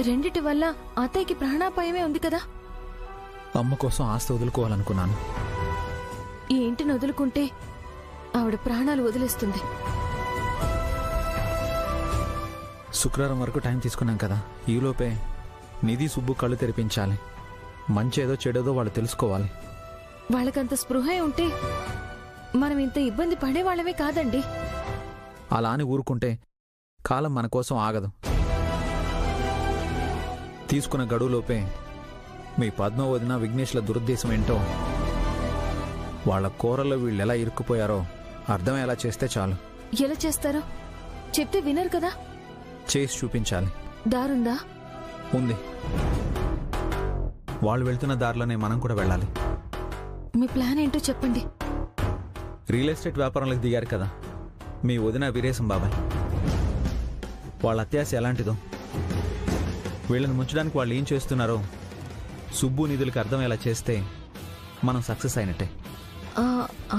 రెండిటి వల్ల అత్తయ్యకి ప్రాణాపాయమే ఉంది కదా. అమ్మ కోసం ఆస్తి వదులుకోవాలనుకున్నాను. ఈ ఇంటిని వదులుకుంటే ఆవిడ ప్రాణాలు వదిలేస్తుంది. శుక్రవారం వరకు టైం తీసుకున్నాం కదా, ఈలోపే నిధి సుబ్బు కళ్ళు తెరిపించాలి. మంచేదో చెడేదో వాళ్ళు తెలుసుకోవాలి. వాళ్ళకంత స్పృహే ఉంటే మనం ఇంత ఇబ్బంది పడేవాళ్ళమే కాదండి. అలా అని ఊరుకుంటే కాలం మన కోసం ఆగదు. తీసుకున్న గడువులోపే మీ పద్మ వదిన విఘ్నేష్ల దురుద్దేశం ఏంటో, వాళ్ళ కూరల్లో వీళ్ళెలా ఇరుక్కుపోయారో అర్థమయ్యేలా చేస్తే చాలు. ఎలా చేస్తారో చెప్తే వినరు కదా. చేసి చూపించాలి. దారుందా? ఉంది. వాళ్ళు వెళ్తున్న దారిలోనే మనం కూడా వెళ్ళాలి. మీ ప్లాన్ ఏంటో చెప్పండి. రియల్ ఎస్టేట్ వ్యాపారంలోకి దిగారు కదా మీ వదిన వీరేశం బాబాయ్. వాళ్ళ అత్యాశ ఎలాంటిదో, వీళ్ళని ముంచడానికి వాళ్ళు ఏం చేస్తున్నారో సుబ్బు నిధులకు అర్థమయ్యేలా చేస్తే మనం సక్సెస్ అయినట్టే.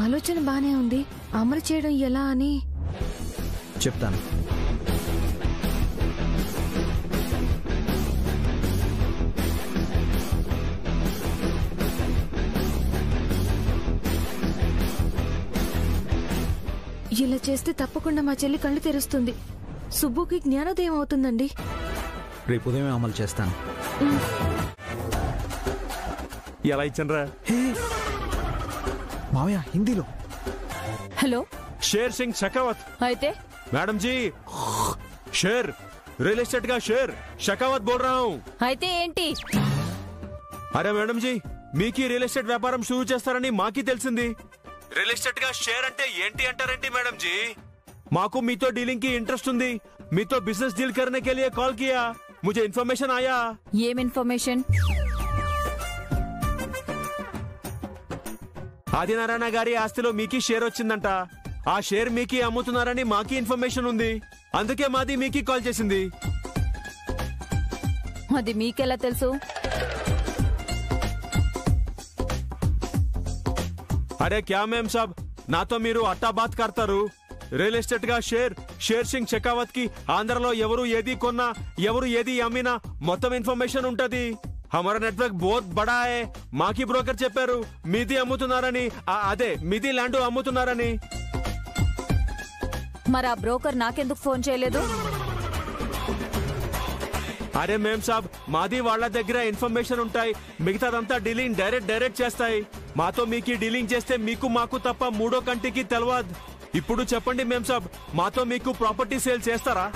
ఆలోచన బానే ఉంది, అమలు చేయడం ఎలా అని చెప్తాను. ఇలా చేస్తే తప్పకుండా మా చెల్లి కళ్ళు తెరుస్తుంది. సుబ్బుకి జ్ఞానోదయం అవుతుందండి. రేపు ఉదయం అమలు చేస్తాను. ఎలా ఇచ్చనరా మావయ్య హిందీలో. హలో, शेर सिंह शेखावत. అయితే मैडम जी, शेर रियल एस्टेट का शेर शेखावत बोल रहा हूँ. అయితే ఏంటి? అరే మేడం జీ, మీకి రియల్ ఎస్టేట్ వ్యాపారం షురూ చేస్తారని మాకి తెలిసింది. రియల్ ఎస్టేట్ గా షేర్ అంటే ఏంటి అంటారేంటి మేడం జీ? మాకు మీతో డీలింగ్ కి ఇంట్రెస్ట్ ఉంది. మీతో బిజిनेस डील करने के लिए कॉल किया. मुझे इन्फॉर्मेशन आया. ఏం ఇన్ఫర్మేషన్? ఆదినారాయణ గారి ఆస్తిలో మీకి షేర్ వచ్చిందంట. ఆ షేర్ మీకి అమ్ముతున్నారని మాకి ఇన్ఫర్మేషన్ ఉంది. అందుకే మాది మీకి కాల్ చేసింది. అది మీకెలా తెలుసు? అరే క్యా మేం సాబ్, నాతో మీరు అట్టా బాత్ కర్తారు. రియల్ ఎస్టేట్ గా షేర్ సింగ్ షెకావత్ కి ఆంధ్రలో ఎవరు ఏది కొన్నా, ఎవరు ఏది అమ్మినా మొత్తం ఇన్ఫర్మేషన్ ఉంటది. హమారా నెట్వర్క్ బహుత్ బడా హై. మాకి బ్రోకర్ చెప్పారు మీది అమ్ముతున్నారని, అదే మీది ల్యాండ్ అమ్ముతున్నారని. మరి ఆ బ్రోకర్ నాకెందుకు ఫోన్ చేయలేదు? అరే మేం సాబ్, మాది వాళ్ళ దగ్గర ఇన్ఫర్మేషన్ ఉంటాయి. మిగతాదంతా డీలింగ్ డైరెక్ట్ చేస్తాయి. మాతో మీకి డీలింగ్ చేస్తే మీకు మాకు తప్ప మూడో కంటికి తెలవదు. ఇప్పుడు చెప్పండి మేం సాబ్, మాతో మీకు ప్రాపర్టీ సేల్ చేస్తారా?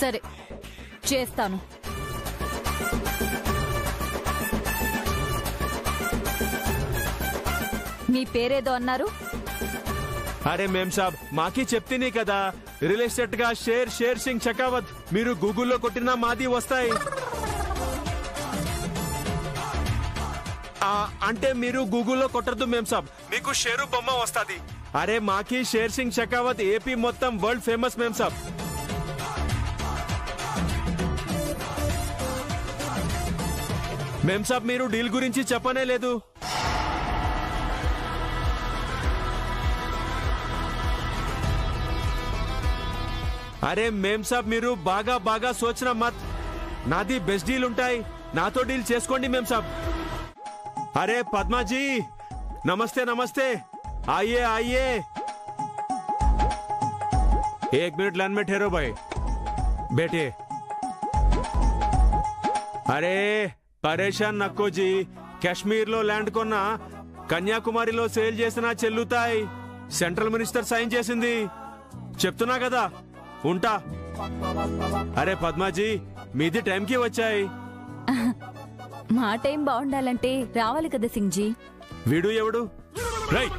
సరే, చేస్తాను. మీ పేరేదో అన్నారు? అరే మేం సాబ్, మాకి చెప్తేనే కదా రియల్ ఎస్టేట్ గా షేర్ సింగ్ షెకావత్. మీరు గూగుల్లో కొట్టినా మాది వస్తాయి. అంటే మీరు గూగుల్లో కొట్టద్దు మేం సాబ్, మీకు షేరు బొమ్మ వస్తుంది. అరే మాకి షేర్ సింగ్ షెకావత్ ఏపీ మొత్తం వరల్డ్ ఫేమస్ మేం సాబ్. మేం సాబ్ మీరు డీల్ గురించి చెప్పనే లేదు. అరే మేం సాబ్ మీరు బాగా సోచనా మత్. నాది బెస్ట్ డీల్ ఉంటాయి, నాతో డీల్ చేసుకోండి మేం సాబ్. अरे पद्मा जी, नमस्ते नमस्ते, आइए आइए. एक मिनट लाइन में ठहरो भाई, बैठे. अरे परेशान नको जी, कश्मीर लो लैंड कोना కన్యాకుమారిలో సేల్ చేసినా చెల్లుతాయి. సెంట్రల్ మినిస్టర్ సైన్ చేసింది. చెప్తున్నా కదా, ఉంటా. అరే పద్మాజీ, మీది టైంకి వచ్చాయి. మా టైం బాగుండాలంటే రావాలి కదా సింగ్జీ. వీడు ఎవడు? రైట్,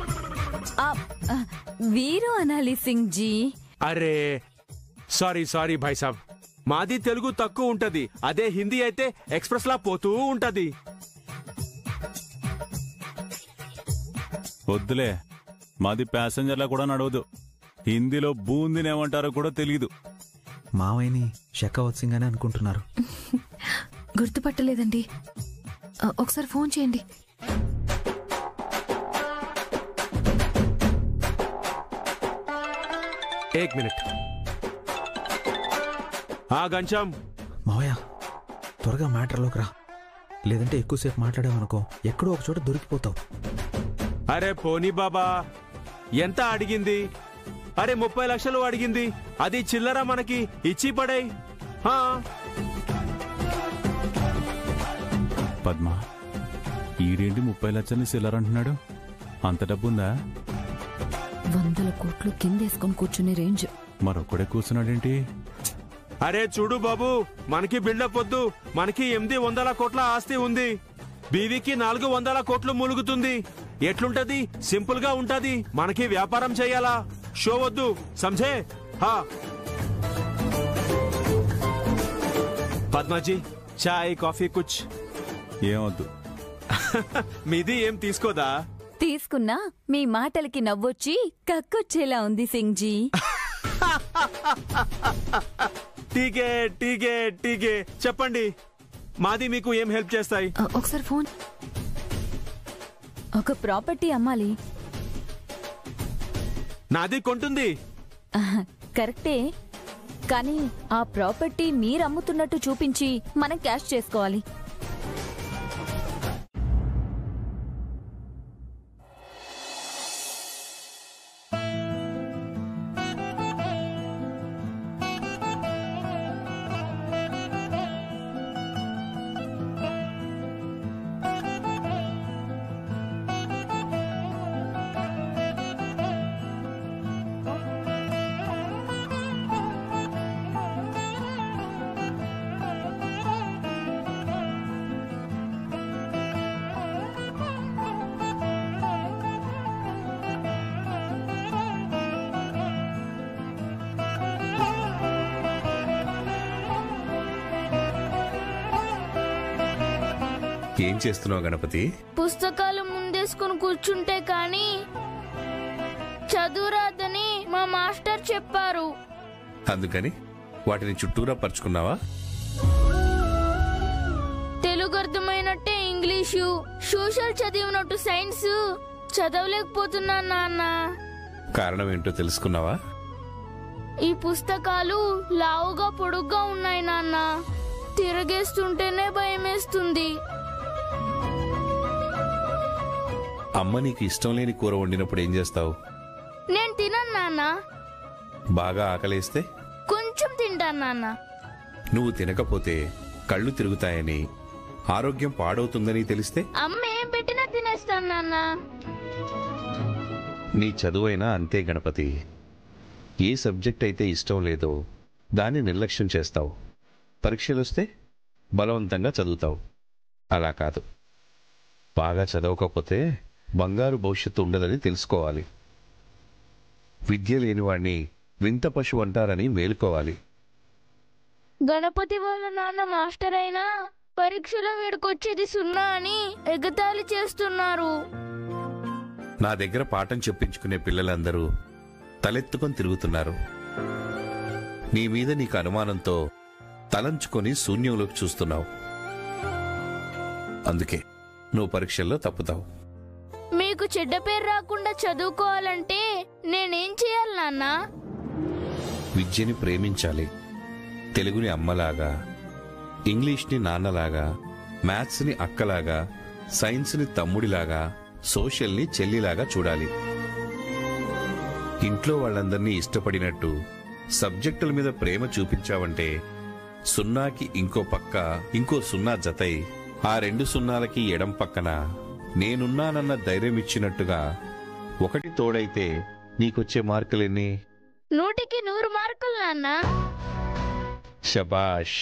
వీరు అనాలి సింగ్జీ. అరే సారీ భాయ్ సాబ్, మాది తెలుగు తక్కువ ఉంటది. అదే హిందీ అయితే ఎక్స్ప్రెస్ లా పోతూ ఉంటది. వద్దులే, మాది ప్యాసింజర్లా కూడా నడవదు. హిందీలో బూందినేమంటారో కూడా తెలియదు. మావయ్యని షెకావత్ సింగ్ అని అనుకుంటున్నారు. గుర్తుపట్టలేదండి. ఒకసారి ఫోన్ చేయండి. एक मिनट हाँ घनश्याम మావయ్య త్వరగా మ్యాటర్లోకి రా, లేదంటే ఎక్కువసేపు మాట్లాడామనుకో ఎక్కడో ఒక చోట దొరికిపోతావు. అరే పోనీ బాబా, ఎంత అడిగింది? అరే 30 లక్షలు అడిగింది, అది చిల్లర మనకి ఇచ్చి పడే. పద్మ, ఈడేంటి 30 లక్షల్ని సిల్లరంటున్నాడు? అంత డబ్బుందా? 100 కోట్లు కిందేసుకొని కూర్చునే రేంజ్. మరొక్కడే కూర్చున్నాడేంటి? అరే చూడు బాబు, మనకి బిల్డప్ వద్దు. మనకి 800 కోట్ల ఆస్తి ఉంది, బీవీకి 400 కోట్లు మూలుగుతుంది. ఎట్లుంటది? సింపుల్ గా ఉంటది. మనకి వ్యాపారం చేయాలా, షో వద్దు. సంజే? పద్మాజీ, చాయ్ కాఫీ కుచ్ ఏమొద్దు. మీది ఏం తీసుకోదా? తీసుకున్నా మీ మాటలకి నవ్వొచ్చి కక్కొచ్చేలా ఉంది సింగ్జీ. టీకే టీకే టీకే, చెప్పండి, మాది మీకు ఏం హెల్ప్ చేస్తాయి? ఒకసారి ఫోన్. ఒక ప్రాపర్టీ అమ్మాలి. నాది కొంటుంది. కరెక్టే, కానీ ఆ ప్రాపర్టీ మీరు అమ్ముతున్నట్టు చూపించి మనం క్యాష్ చేసుకోవాలి. ఏం చేస్తున్నావు గణపతి? పుస్తకాలు ముందేసుకుని కూర్చుంటే కానీ చదువురాదని మా మాస్టర్ చెప్పారు. అందుకని వాటిని చుట్టూరా పరుచుకున్నావా? తెలుగు అర్థమైనట్టే ఇంగ్లీషు, సోషల్ చదివినట్టు సైన్స్ చదవలేకపోతున్నా నాన్న. కారణం ఏంటో తెలుసుకున్నావా? ఈ పుస్తకాలు లావుగా పొడుగ్గా ఉన్నాయి నాన్న, తిరగేస్తుంటేనే భయమేస్తుంది. అమ్మ నీకు ఇష్టం లేని కూర వండినప్పుడు ఏం చేస్తావు? నేను తినను నాన్న. బాగా ఆకలేస్తే? కొంచెం తింటాను నాన్న. నువ్వు తినకపోతే కళ్ళు తిరుగుతాయని, ఆరోగ్యం పాడవుతుందని తెలిస్తే? అమ్మ ఏం పెట్టినా తినేస్తాను నాన్న. నీ చదువైనా అంతే గణపతి. ఏ సబ్జెక్ట్ అయితే ఇష్టం లేదో దాన్ని నిర్లక్ష్యం చేస్తావు. పరీక్షలు వస్తే బలవంతంగా చదువుతావు. అలా కాదు, బాగా చదవకపోతే బంగారు భవిష్యత్తు ఉండదని తెలుసుకోవాలి. విద్య లేనివాణ్ణి వింత పశువు అంటారని మేలుకోవాలి. గణపతి వాళ్ళ నాన్న మాస్టర్ అయినా పరీక్షలో వీడికొచ్చేది 0 అని ఎగతాళి చేస్తున్నారు. నా దగ్గర పాఠం చెప్పించుకునే పిల్లలందరూ తలెత్తుకొని తిరుగుతున్నారు. నీ మీద నీకు అనుమానంతో తలంచుకొని శూన్యంలోకి చూస్తున్నావు. అందుకే నువ్వు పరీక్షల్లో తప్పుతావు. మీకు చెడ్డ పేరు రాకుండా చదువుకోవాలంటే నేనేం చేయాలి నాన్న? విద్యని ప్రేమించాలి. తెలుగుని అమ్మలాగా, ఇంగ్లీష్ని నాన్నలాగా, మ్యాథ్స్ని అక్కలాగా, సైన్స్ని తమ్ముడిలాగా, సోషల్ని చెల్లిలాగా చూడాలి. ఇంట్లో వాళ్ళందరినీ ఇష్టపడినట్టు సబ్జెక్టుల మీద ప్రేమ చూపించావంటే 0కి ఇంకో పక్క ఇంకో 0 జతై ఆ 2 సున్నాలకి ఎడం పక్కన నేనున్నానన్న ధైర్యం ఇచ్చినట్టుగా 1 తోడైతే నీకొచ్చే మార్కులెన్ని? 100కి 100 మార్కులు నాన్న. శబాష్.